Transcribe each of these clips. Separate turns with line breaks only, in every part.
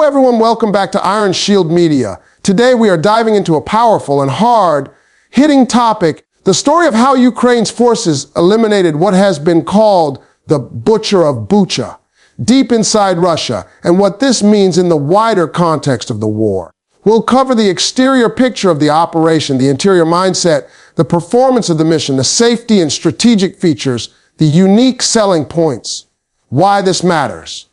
everyone, welcome back to Iron Shield Media. Today we are diving into a powerful and hard-hitting topic, the story of how Ukraine's forces eliminated what has been called the Butcher of Bucha, deep inside Russia, and what this means in the wider context of the war. We'll cover the exterior picture of the operation, the interior mindset, the performance of the mission, the safety and strategic features, the unique selling points, why this matters,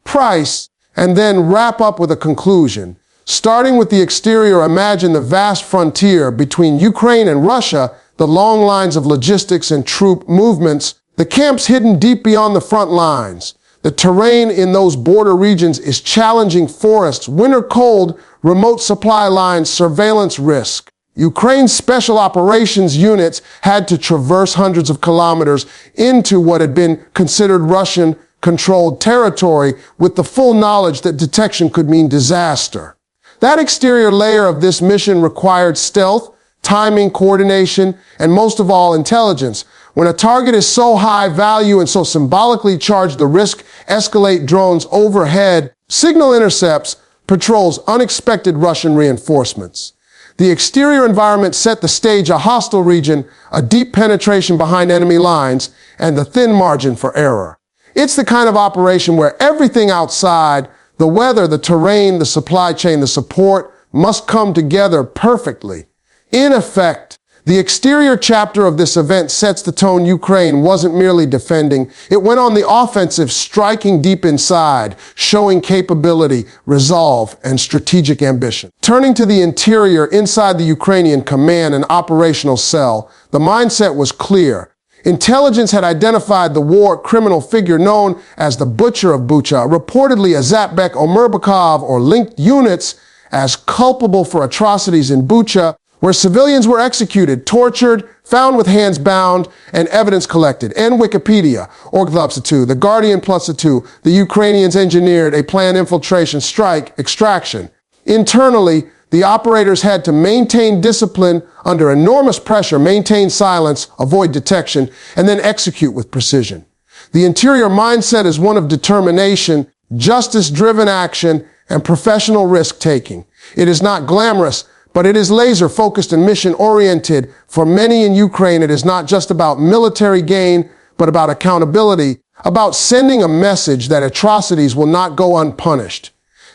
price, and then wrap up with a conclusion. Starting with the exterior, imagine the vast frontier between Ukraine and Russia, the long lines of logistics and troop movements, the camps hidden deep beyond the front lines. The terrain in those border regions is challenging forests, winter cold, remote supply lines, surveillance risk. Ukraine's special operations units had to traverse hundreds of kilometers into what had been considered Russian-controlled territory with the full knowledge that detection could mean disaster. That exterior layer of this mission required stealth, timing, coordination, and most of all, intelligence. When a target is so high value and so symbolically charged, the risk escalate drones overhead, signal intercepts, patrols unexpected Russian reinforcements. The exterior environment set the stage, a hostile region, a deep penetration behind enemy lines, and the thin margin for error. It's the kind of operation where everything outside, the weather, the terrain, the supply chain, the support, must come together perfectly. In effect, the exterior chapter of this event sets the tone. Ukraine wasn't merely defending. It went on the offensive, striking deep inside, showing capability, resolve, and strategic ambition. Turning to the interior, inside the Ukrainian command and operational cell, the mindset was clear. Intelligence had identified the war criminal figure known as the Butcher of Bucha, reportedly Azatbek Omerbakov, or linked units, as culpable for atrocities in Bucha, where civilians were executed, tortured, found with hands bound, and evidence collected. And Wikipedia, the Guardian +2, the Ukrainians engineered a planned infiltration, strike, extraction. Internally, the operators had to maintain discipline under enormous pressure, maintain silence, avoid detection, and then execute with precision. The interior mindset is one of determination, justice-driven action, and professional risk-taking. It is not glamorous, but it is laser-focused and mission-oriented. For many in Ukraine, it is not just about military gain, but about accountability, about sending a message that atrocities will not go unpunished.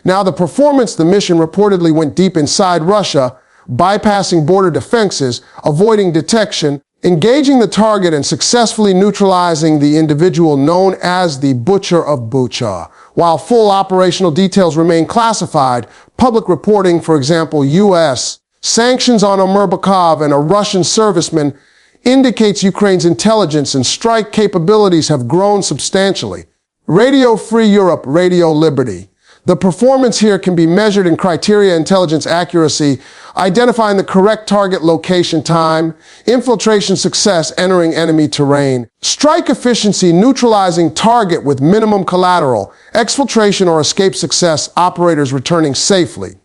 Now, the performance, the mission reportedly went deep inside Russia, bypassing border defenses, avoiding detection, engaging the target, and successfully neutralizing the individual known as the Butcher of Bucha. While full operational details remain classified, public reporting, for example, U.S. sanctions on Omerbakov and a Russian serviceman, indicates Ukraine's intelligence and strike capabilities have grown substantially. Radio Free Europe, Radio Liberty. The performance here can be measured in criteria: intelligence accuracy, identifying the correct target location, time, infiltration success, entering enemy terrain, strike efficiency, neutralizing target with minimum collateral, exfiltration or escape success, operators returning safely.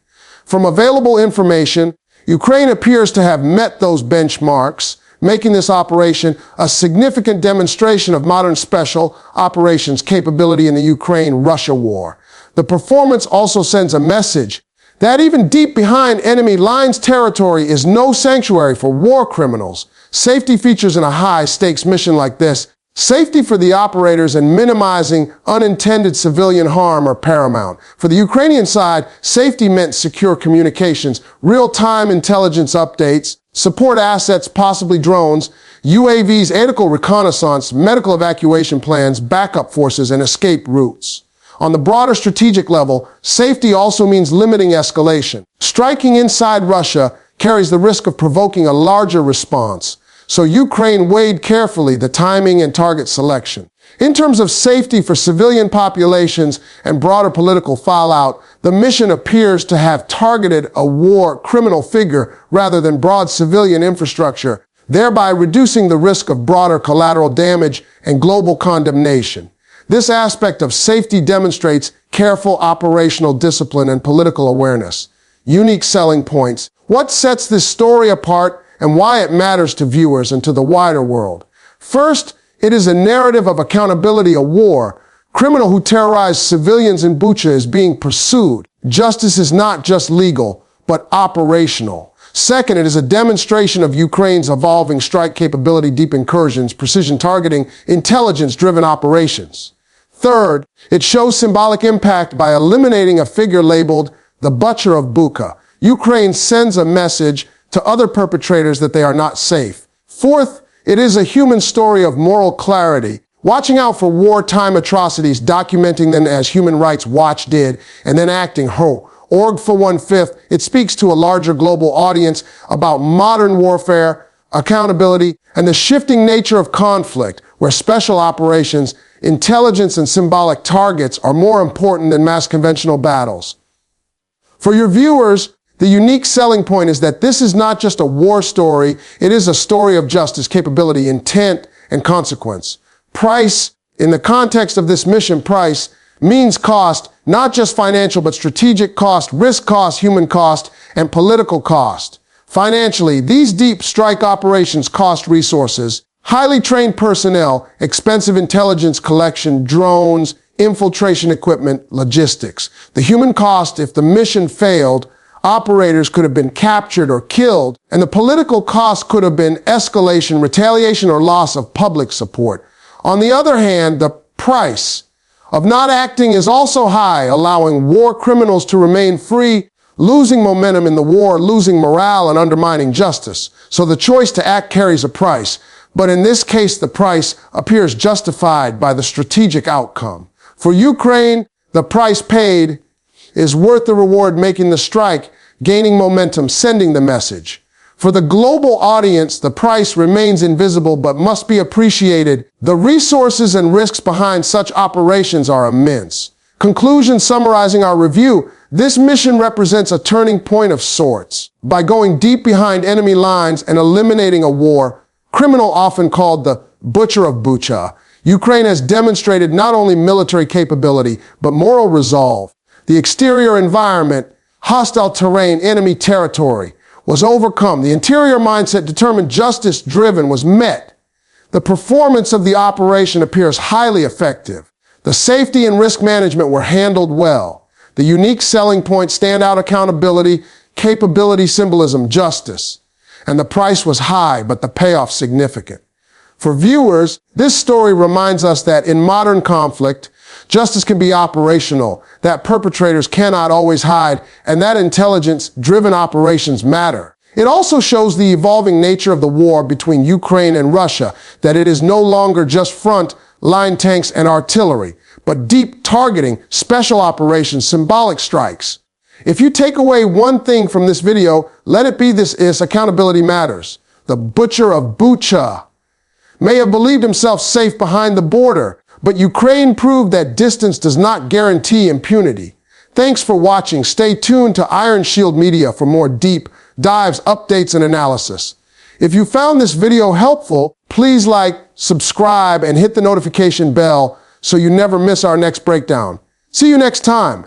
From available information, Ukraine appears to have met those benchmarks, making this operation a significant demonstration of modern special operations capability in the Ukraine-Russia war. The performance also sends a message that even deep behind enemy lines territory is no sanctuary for war criminals. Safety features in a high-stakes mission like this. Safety for the operators and minimizing unintended civilian harm are paramount. For the Ukrainian side, safety meant secure communications, real-time intelligence updates, support assets, possibly drones, UAVs, aerial reconnaissance, medical evacuation plans, backup forces, and escape routes. On the broader strategic level, safety also means limiting escalation. Striking inside Russia carries the risk of provoking a larger response, so Ukraine weighed carefully the timing and target selection. In terms of safety for civilian populations and broader political fallout, the mission appears to have targeted a war criminal figure rather than broad civilian infrastructure, thereby reducing the risk of broader collateral damage and global condemnation. This aspect of safety demonstrates careful operational discipline and political awareness. Unique selling points. What sets this story apart and why it matters to viewers and to the wider world? First, it is a narrative of accountability, a war criminal who terrorized civilians in Bucha is being pursued. justice is not just legal, but operational. Second, it is a demonstration of Ukraine's evolving strike capability, deep incursions, precision targeting, intelligence-driven operations. Third, it shows symbolic impact by eliminating a figure labeled the Butcher of Bucha. Ukraine sends a message to other perpetrators that they are not safe. Fourth, it is a human story of moral clarity, watching out for wartime atrocities, documenting them as Human Rights Watch did, and then acting Org for 1/5, it speaks to a larger global audience about modern warfare, accountability, and the shifting nature of conflict, where special operations, intelligence, and symbolic targets are more important than mass conventional battles. For your viewers, the unique selling point is that this is not just a war story, it is a story of justice, capability, intent, and consequence. Price, in the context of this mission, price means cost, not just financial, but strategic cost, risk cost, human cost, and political cost. Financially, these deep strike operations cost resources, highly trained personnel, expensive intelligence collection, drones, infiltration equipment, logistics. The human cost, if the mission failed, operators could have been captured or killed, and the political cost could have been escalation, retaliation, or loss of public support. On the other hand, the price of not acting is also high, allowing war criminals to remain free, losing momentum in the war, losing morale, and undermining justice. So the choice to act carries a price. But in this case, the price appears justified by the strategic outcome. For Ukraine, the price paid is worth the reward, making the strike, gaining momentum, sending the message. For the global audience, the price remains invisible but must be appreciated. The resources and risks behind such operations are immense. Conclusion summarizing our review, this mission represents a turning point of sorts. By going deep behind enemy lines and eliminating a war criminal often called the Butcher of Bucha, Ukraine has demonstrated not only military capability, but moral resolve. The exterior environment, hostile terrain, enemy territory, was overcome. The interior mindset, determined, justice-driven, was met. The performance of the operation appears highly effective. The safety and risk management were handled well. The unique selling point, standout accountability, capability, symbolism, justice. And the price was high, but the payoff significant. For viewers, this story reminds us that in modern conflict, justice can be operational, that perpetrators cannot always hide, and that intelligence-driven operations matter. It also shows the evolving nature of the war between Ukraine and Russia, that it is no longer just front-line tanks and artillery, but deep targeting, special operations, symbolic strikes. If you take away one thing from this video, let it be this: accountability matters. The Butcher of Bucha may have believed himself safe behind the border, but Ukraine proved that distance does not guarantee impunity. Thanks for watching. Stay tuned to Iron Shield Media for more deep dives, updates, and analysis. If you found this video helpful, please like, subscribe, and hit the notification bell so you never miss our next breakdown. See you next time.